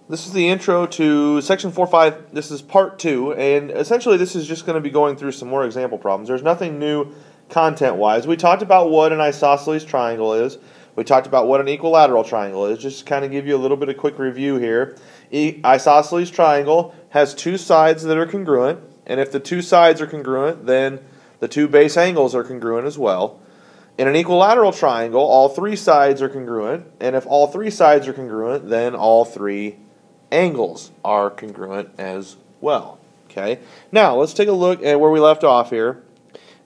This is the intro to section 4.5. This is part 2, and essentially this is just going to be going through some more example problems. There's nothing new content-wise. We talked about what an isosceles triangle is. We talked about what an equilateral triangle is. Just to kind of give you a little bit of quick review here. Isosceles triangle has two sides that are congruent, and if the two sides are congruent, then the two base angles are congruent as well. In an equilateral triangle, all three sides are congruent, and if all three sides are congruent, then all three angles are congruent as well. Okay. Now let's take a look at where we left off here,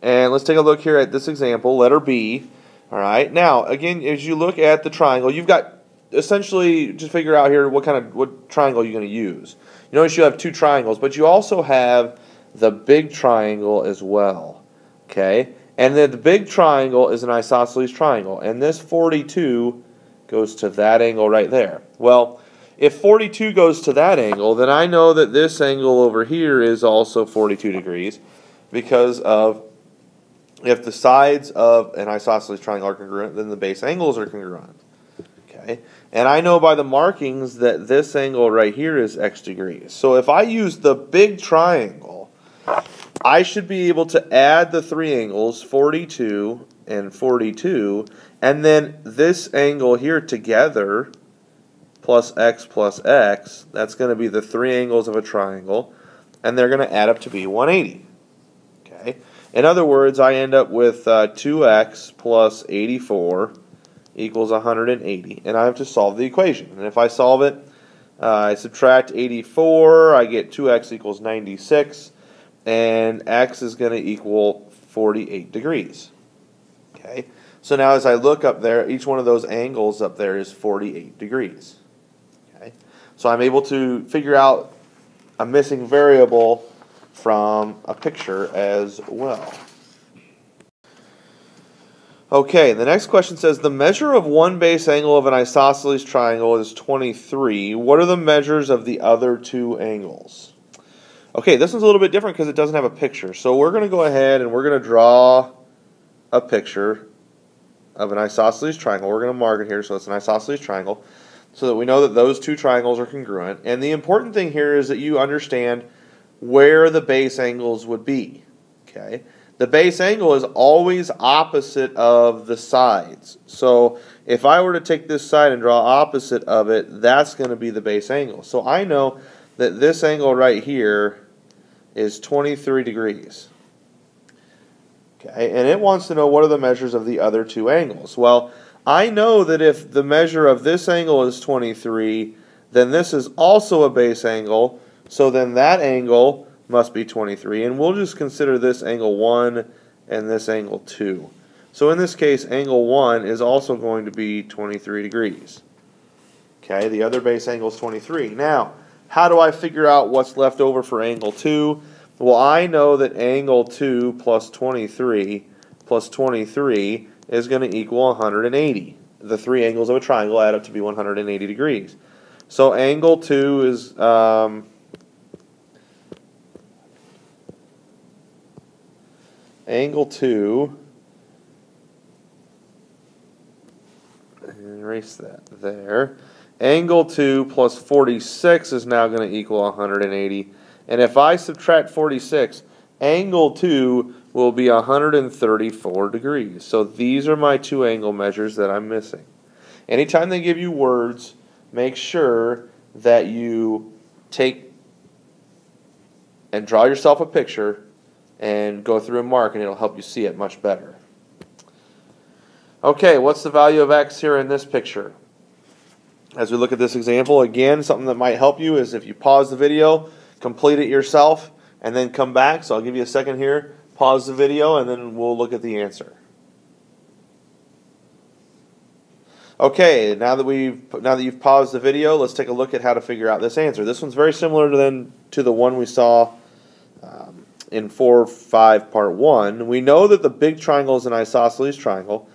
and let's take a look here at this example, letter B. All right. Now again, as you look at the triangle, you've got essentially just figure out here what triangle you're going to use. You notice you have two triangles, but you also have the big triangle as well. Okay. And then the big triangle is an isosceles triangle, and this 42 goes to that angle right there. Well, if 42 goes to that angle, then I know that this angle over here is also 42 degrees, because of if the sides of an isosceles triangle are congruent, then the base angles are congruent. Okay, and I know by the markings that this angle right here is x degrees. So if I use the big triangle, I should be able to add the three angles, 42 and 42, and then this angle here together, plus x, that's going to be the three angles of a triangle, and they're going to add up to be 180. Okay. In other words, I end up with 2x plus 84 equals 180, and I have to solve the equation. And if I solve it, I subtract 84, I get 2x equals 96, and x is going to equal 48 degrees. Okay. So now as I look up there, each one of those angles up there is 48 degrees. Okay. So I'm able to figure out a missing variable from a picture as well. Okay, the next question says the measure of one base angle of an isosceles triangle is 23. What are the measures of the other two angles? Okay, this one's a little bit different because it doesn't have a picture. So we're going to go ahead and we're going to draw a picture of an isosceles triangle. We're going to mark it here so it's an isosceles triangle so that we know that those two triangles are congruent. And the important thing here is that you understand where the base angles would be. Okay, the base angle is always opposite of the sides. So if I were to take this side and draw opposite of it, that's going to be the base angle. So I know that this angle right here is 23 degrees. Okay, and it wants to know what are the measures of the other two angles. Well, I know that if the measure of this angle is 23, then this is also a base angle, so then that angle must be 23, and we'll just consider this angle 1 and this angle 2. So in this case, angle 1 is also going to be 23 degrees. Okay, the other base angle is 23. Now, how do I figure out what's left over for angle 2? Well, I know that angle 2 plus 23 is going to equal 180. The three angles of a triangle add up to be 180 degrees. So angle 2 is angle 2, erase that there. Angle 2 plus 46 is now going to equal 180. And if I subtract 46, angle 2 will be 134 degrees. So these are my two angle measures that I'm missing. Anytime they give you words, make sure that you take and draw yourself a picture and go through and mark, and it'll help you see it much better. Okay, what's the value of x here in this picture? As we look at this example, again, something that might help you is if you pause the video, complete it yourself, and then come back. So I'll give you a second here, pause the video, and then we'll look at the answer. Okay, now that you've paused the video, let's take a look at how to figure out this answer. This one's very similar to the one we saw in 4.5 part 1. We know that the big triangle is an isosceles triangle,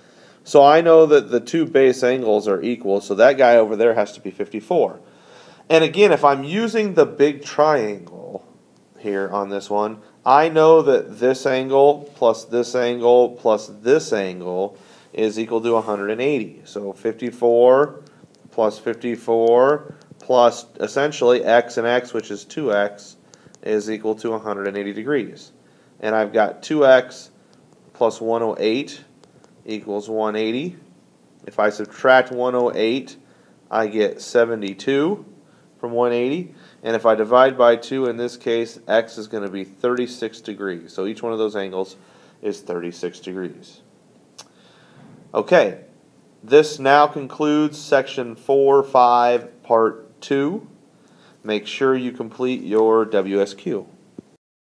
so I know that the two base angles are equal, so that guy over there has to be 54. And again, if I'm using the big triangle here on this one, I know that this angle plus this angle plus this angle is equal to 180. So 54 plus 54 plus essentially x and x, which is 2x, is equal to 180 degrees. And I've got 2x plus 108 equals 180. If I subtract 108, I get 72 from 180. And if I divide by 2, in this case, x is going to be 36 degrees. So each one of those angles is 36 degrees. Okay, this now concludes section 4, 5, part 2. Make sure you complete your WSQ.